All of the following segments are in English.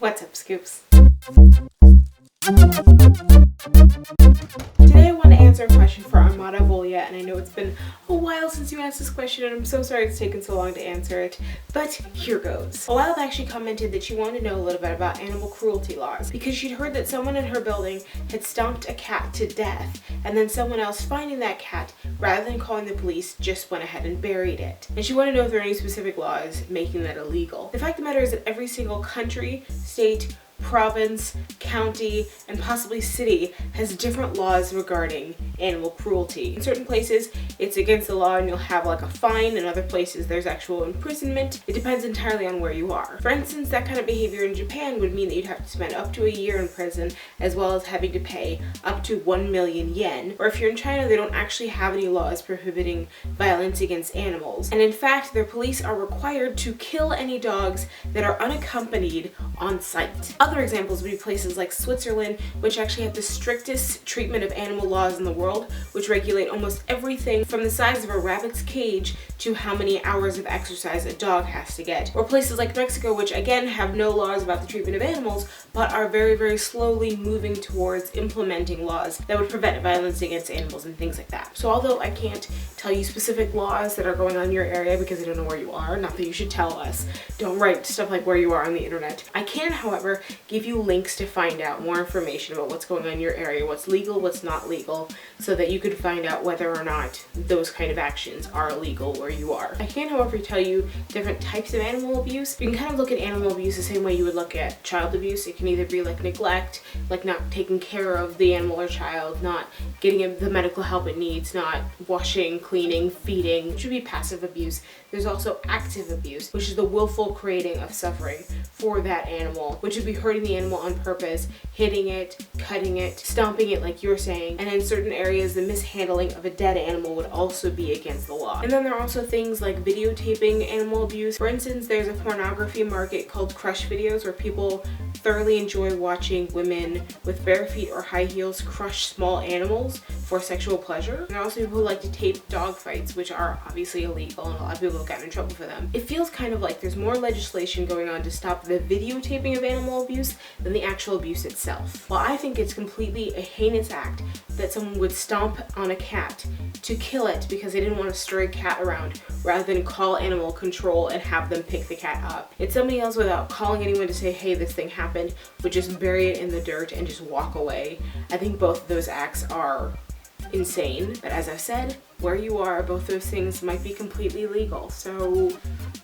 What's up, Scoops? Today I want to answer a question for Armada Volia, and I know it's been a while since you asked this question and I'm so sorry it's taken so long to answer it, but here goes. A while back she commented that she wanted to know a little bit about animal cruelty laws because she'd heard that someone in her building had stomped a cat to death and then someone else finding that cat, rather than calling the police, just went ahead and buried it. And she wanted to know if there are any specific laws making that illegal. The fact of the matter is that every single country, state, province, county, and possibly city has different laws regarding animal cruelty. In certain places it's against the law and you'll have like a fine. In other places there's actual imprisonment. It depends entirely on where you are. For instance, that kind of behavior in Japan would mean that you'd have to spend up to a year in prison, as well as having to pay up to 1 million yen. Or if you're in China, they don't actually have any laws prohibiting violence against animals. And in fact, their police are required to kill any dogs that are unaccompanied on sight. Other examples would be places like Switzerland, which actually have the strictest treatment of animal laws in the world, which regulate almost everything from the size of a rabbit's cage to how many hours of exercise a dog has to get. Or places like Mexico, which again have no laws about the treatment of animals, but are very, very slowly moving towards implementing laws that would prevent violence against animals and things like that. So although I can't tell you specific laws that are going on in your area because I don't know where you are, not that you should tell us, don't write stuff like where you are on the internet. I can, however, give you links to find out more information about what's going on in your area, what's legal, what's not legal, so that you could find out whether or not those kind of actions are illegal where you are. I can, however, tell you different types of animal abuse. You can kind of look at animal abuse the same way you would look at child abuse. It can either be like neglect, like not taking care of the animal or child, not getting it the medical help it needs, not washing, cleaning, feeding, which would be passive abuse. There's also active abuse, which is the willful creating of suffering for that animal, which would be hurting the animal on purpose, hitting it, cutting it, stomping it like you're saying. And in certain areas, the mishandling of a dead animal would also be against the law. And then there are also things like videotaping animal abuse. For instance, there's a pornography market called crush videos where people thoroughly enjoy watching women with bare feet or high heels crush small animals for sexual pleasure. And there are also people who like to tape dog fights, which are obviously illegal, and a lot of people have gotten in trouble for them. It feels kind of like there's more legislation going on to stop the videotaping of animal abuse than the actual abuse itself. While I think it's completely a heinous act that someone would stomp on a cat to kill it because they didn't want to stray cat around, rather than call animal control and have them pick the cat up. It's somebody else, without calling anyone to say, hey, this thing happened, would just bury it in the dirt and just walk away. I think both of those acts are insane, but as I've said, where you are, both those things might be completely legal, so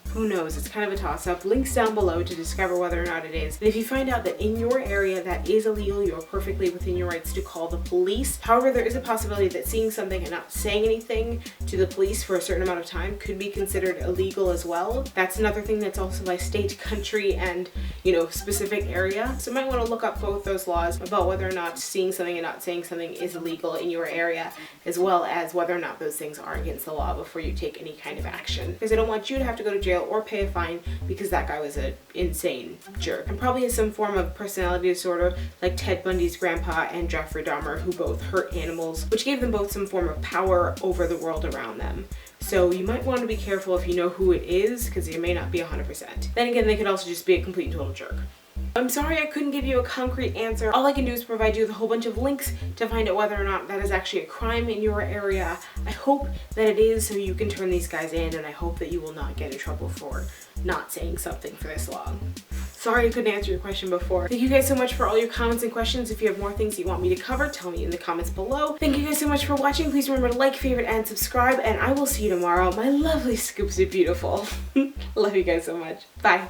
who knows? It's kind of a toss-up. Links down below to discover whether or not it is. And if you find out that in your area that is illegal, you're perfectly within your rights to call the police. However, there is a possibility that seeing something and not saying anything to the police for a certain amount of time could be considered illegal as well. That's another thing that's also by state, country, and, you know, specific area. So you might want to look up both those laws about whether or not seeing something and not saying something is illegal in your area, as well as whether or not those things are against the law before you take any kind of action. Because I don't want you to have to go to jail or pay a fine because that guy was an insane jerk and probably has some form of personality disorder, like Ted Bundy's grandpa and Jeffrey Dahmer, who both hurt animals, which gave them both some form of power over the world around them. So you might want to be careful if you know who it is, because it may not be 100%. Then again, they could also just be a complete and total jerk. I'm sorry I couldn't give you a concrete answer. All I can do is provide you with a whole bunch of links to find out whether or not that is actually a crime in your area. I hope that it is, so you can turn these guys in, and I hope that you will not get in trouble for not saying something for this long. Sorry I couldn't answer your question before. Thank you guys so much for all your comments and questions. If you have more things you want me to cover, tell me in the comments below. Thank you guys so much for watching. Please remember to like, favorite, and subscribe, and I will see you tomorrow. My lovely Scoops are beautiful. Love you guys so much. Bye.